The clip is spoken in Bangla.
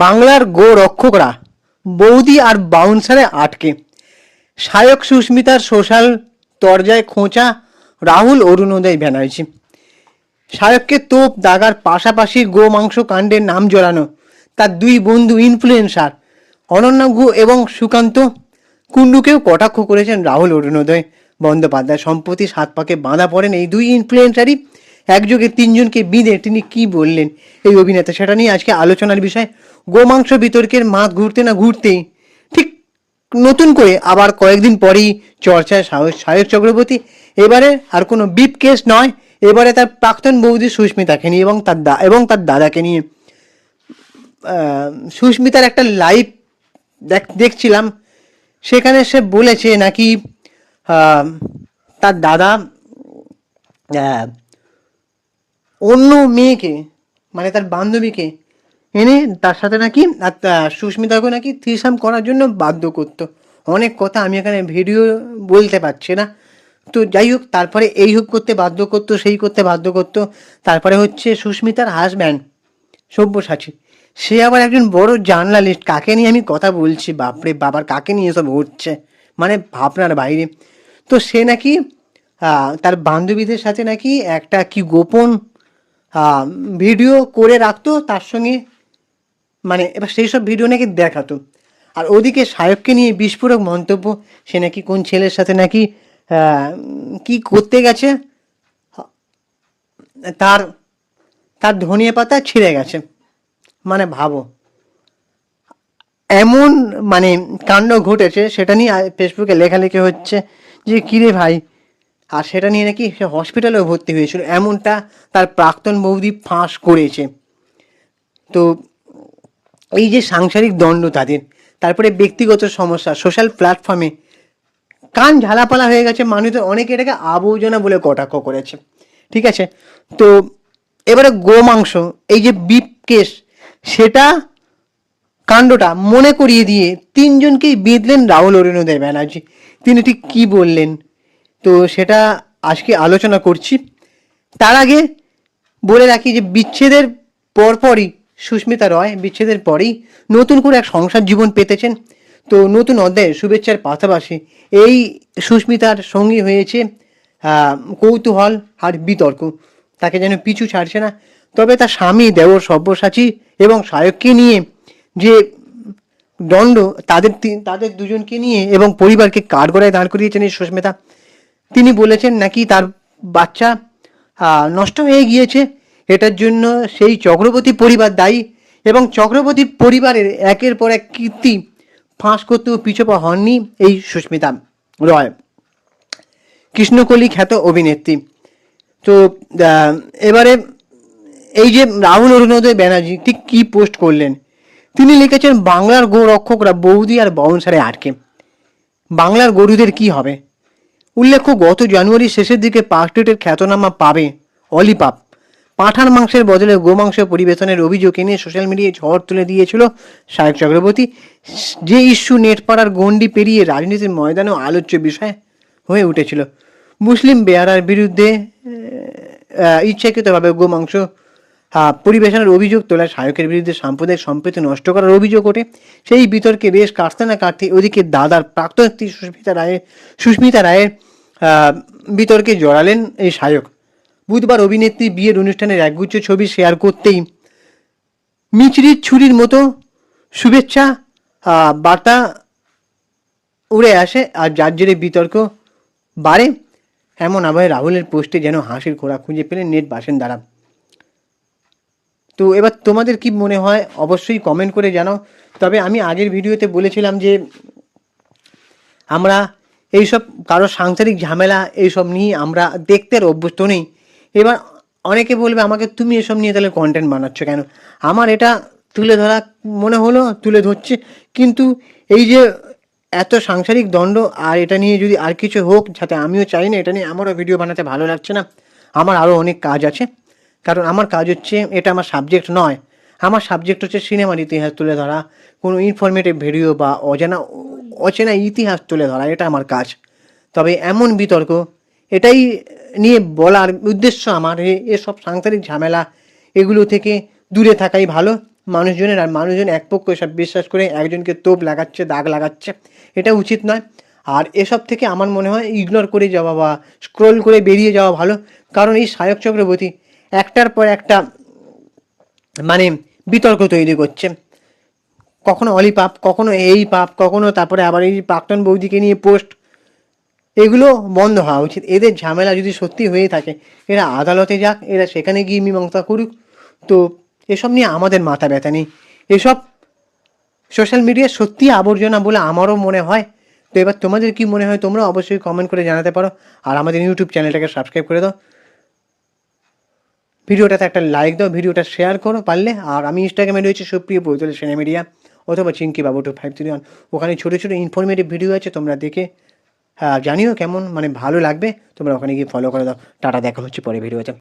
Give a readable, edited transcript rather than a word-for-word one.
বাংলার গো রক্ষকরা বৌদি আর বাউন্সারে আটকে, সায়ক সুস্মিতার সোশ্যাল তরজায় খোঁচা রাহুল অরুণোদয় ব্যানার্জি। সায়ককে তোপ দাগার পাশাপাশি গো মাংস কাণ্ডের নাম জড়ানো তার দুই বন্ধু ইনফ্লুয়েন্সার অনন্যা গুহ এবং সুকান্ত কুণ্ডুকেও কটাক্ষ করেছেন রাহুল অরুণোদয় বন্দ্যোপাধ্যায়। সম্প্রতি সাত পাকে বাঁধা পড়েন এই দুই ইনফ্লুয়েন্সারই একযোগে তিনজনকে বিঁধে তিনি কি বললেন এই অভিনেতা, সেটা নিয়ে আজকে আলোচনার বিষয়। গোমাংস বিতর্কের মাঠ ঘুরতে না ঘুরতেই ঠিক নতুন করে আবার কয়েকদিন পরেই চর্চায় সায়ক চক্রবর্তী। এবারে আর কোনো বিপ কেস নয়, এবারে তার প্রাক্তন বৌদি সুস্মিতাকে নিয়ে এবং তার দাদাকে নিয়ে। সুস্মিতার একটা লাইভ দেখছিলাম, সেখানে সে বলেছে নাকি তার দাদা অন্য মেয়েকে মানে তার বান্ধবীকে এনে তার সাথে নাকি সুস্মিতাকে নাকি থ্রিসাম করার জন্য বাধ্য করতো। অনেক কথা আমি এখানে ভিডিও বলতে পারছি না। তো যাই হোক, তারপরে এই হোক করতে বাধ্য করতো, সেই করতে বাধ্য করতো। তারপরে হচ্ছে সুস্মিতার হাজব্যান্ড সব্যসাচী, সে আবার একজন বড় জার্নালিস্ট। কাকে নিয়ে আমি কথা বলছি, বাপরে বাবার, কাকে নিয়ে এসব হচ্ছে মানে ভাবনার বাইরে। তো সে নাকি তার বান্ধবীদের সাথে নাকি একটা কি গোপন ভিডিও করে রাখতো তার সঙ্গে, মানে এবার সেই সব ভিডিও নাকি দেখাতো। আর ওদিকে সায়ককে নিয়ে বিস্ফোরক মন্তব্য, সে নাকি কোন ছেলের সাথে নাকি কি করতে গেছে, তার তার ধনিয়া পাতা ছিঁড়ে গেছে। মানে ভাবো, এমন মানে কাণ্ড ঘটেছে, সেটা নিয়ে ফেসবুকে লেখালেখি হচ্ছে যে কিরে ভাই। আর সেটা নিয়ে নাকি সে হসপিটালেও ভর্তি হয়েছিল, এমনটা তার প্রাক্তন বৌদি ফাঁস করেছে। তো এই যে সাংসারিক দ্বন্দ্ব তাদের, তারপরে ব্যক্তিগত সমস্যা, সোশ্যাল প্ল্যাটফর্মে কান ঝালাপালা হয়ে গেছে, মানুষদের অনেকে এটাকে আবর্জনা বলে কটাক্ষ করেছে। ঠিক আছে, তো এবারে গোমাংস এই যে বিপ কেস, সেটা কাণ্ডটা মনে করিয়ে দিয়ে তিনজনকেই বেঁধলেন রাহুল অরুণোদয় ব্যানার্জি। তিনি ঠিক কী বললেন, তো সেটা আজকে আলোচনা করছি। তার আগে বলে রাখি যে বিচ্ছেদের পরপরই সুস্মিতা রয় বিচ্ছেদের পরেই নতুন করে এক সংসার জীবন পেতেছেন। তো নতুন অধ্যায়ে শুভেচ্ছার পাশাপাশি এই সুস্মিতার সঙ্গী হয়েছে কৌতূহল আর বিতর্ক, তাকে যেন পিছু ছাড়ছে না। তবে তার স্বামী দেওর সব্যসাচী এবং সায়ককে নিয়ে যে দণ্ড, তাদের দুজনকে নিয়ে এবং পরিবারকে কাঠগড়ায় দাঁড় করিয়েছেন এই সুস্মিতা। তিনি বলেছেন নাকি তার বাচ্চা নষ্ট হয়ে গিয়েছে, এটার জন্য সেই চক্রবর্তী পরিবার দায়ী এবং চক্রবর্তী পরিবারের একের পর এক কীর্তি ফাঁস করতেও পিছপা হননি এই সুস্মিতা রয়, কৃষ্ণকলি খ্যাত অভিনেত্রী। তো এবারে এই যে রাহুল অরুণোদয় ব্যানার্জি ঠিক কী পোস্ট করলেন, তিনি লিখেছেন বাংলার গো রক্ষকরা বৌদি আর বাউন্সারে আটকে, বাংলার গরুদের কি হবে। উল্লেখ্য, গত জানুয়ারি শেষের দিকে পার্কস্ট্রিটের খ্যাতনামা পাবে অলিপাপ পাঁঠার মাংসের বদলে গোমাংস পরিবেশনের অভিযোগ এনে সোশ্যাল মিডিয়ায় ঝড় তুলে দিয়েছিল সায়ক চক্রবর্তী। যে ইস্যু নেটপাড়ার গণ্ডি পেরিয়ে রাজনীতির ময়দানেও আলোচ্য বিষয় হয়ে উঠেছিল। মুসলিম বেয়ারার বিরুদ্ধে ইচ্ছাকৃতভাবে গোমাংস পরিবেশনের অভিযোগ তোলা সায়কের বিরুদ্ধে সাম্প্রদায়িক সম্প্রীতি নষ্ট করার অভিযোগ ওঠে। সেই বিতর্কে বেশ কাটতে না কাটতে ওদিকে দাদার প্রাক্তন স্ত্রী সুস্মিতা রায়ের বিতর্কে জড়ালেন এই সায়ক। বুধবার অভিনেত্রী বিয়ের অনুষ্ঠানের একগুচ্ছ ছবি শেয়ার করতেই মিচড়ির ছুরির মতো শুভেচ্ছা বার্তা উড়ে আসে, আর যার জেরে বিতর্ক বাড়ে। এমন আবহে রাহুলের পোস্টে যেন হাসির খোরাক খুঁজে পেলেন নেট বাসিন্দারা। তো এবার তোমাদের কি মনে হয় অবশ্যই কমেন্ট করে জানাও। তবে আমি আগের ভিডিওতে বলেছিলাম যে আমরা এইসব কারো সাংসারিক ঝামেলা এইসব নিয়ে আমরা দেখতে অভ্যস্ত নেই। এবার অনেকে বলবে আমাকে, তুমি এসব নিয়ে তাহলে কন্টেন্ট বানাচ্ছ কেন? আমার এটা তুলে ধরা মনে হলো, তুলে ধরছে। কিন্তু এই যে এত সাংসারিক দ্বন্দ্ব, আর এটা নিয়ে যদি আর কিছু হোক, যাতে আমিও চাই না এটা নিয়ে আমারও ভিডিও বানাতে ভালো লাগছে না। আমার আরও অনেক কাজ আছে, কারণ আমার কাজ হচ্ছে, এটা আমার সাবজেক্ট নয়। আমার সাবজেক্ট হচ্ছে সিনেমার ইতিহাস তুলে ধরা, কোনো ইনফরমেটিভ ভিডিও বা অচেনা ইতিহাস তুলে ধরা, এটা আমার কাজ। তবে এমন বিতর্ক, এটাই নিয়ে বলার উদ্দেশ্য আমার, এসব সাংসারিক ঝামেলা এগুলো থেকে দূরে থাকাই ভালো। মানুষজনের, আর মানুষজন এক পক্ষ এসব বিশ্বাস করে একজনকে তোপ লাগাচ্ছে, দাগ লাগাচ্ছে, এটা উচিত নয়। আর এসব থেকে আমার মনে হয় ইগনোর করে যাওয়া বা স্ক্রোল করে বেরিয়ে যাওয়া ভালো। কারণ এই সায়ক চক্রবর্তী একটার পর একটা মানে বিতর্ক তৈরি করছে, কখনো অলি পাপ, কখনো এই পাপ, কখনো তারপরে আবার এই প্রাক্তন বৌদিকে নিয়ে পোস্ট, এগুলো বন্ধ হওয়া উচিত। এদের ঝামেলা যদি সত্যি হয়ে থাকে, এরা আদালতে যাক, এরা সেখানে গিয়ে মীমাংসা করুক। তো এসব নিয়ে আমাদের মাথা ব্যথা নেই। এসব সোশ্যাল মিডিয়া সত্যি আবর্জনা বলে আমারও মনে হয়। তো এবার তোমাদের কি মনে হয় তোমরা অবশ্যই কমেন্ট করে জানাতে পারো। আর আমাদের ইউটিউব চ্যানেলটাকে সাবস্ক্রাইব করে দাও, ভিডিওটাতে একটা লাইক দাও, ভিডিওটা শেয়ার করো পারলে। আর আমি ইনস্টাগ্রামে রয়েছে সুপ্রিয় বৈতল সেনা মিডিয়া অথবা চিঙ্কি বাবু 2531, ওখানে ছোটো ছোটো ইনফরমেটিভ ভিডিও আছে, তোমরা দেখে জানিও কেমন মানে ভালো লাগবে। তোমরা ওখানে গিয়ে ফলো করে দাও। টাটা, দেখা হচ্ছে পরে ভিডিওতে।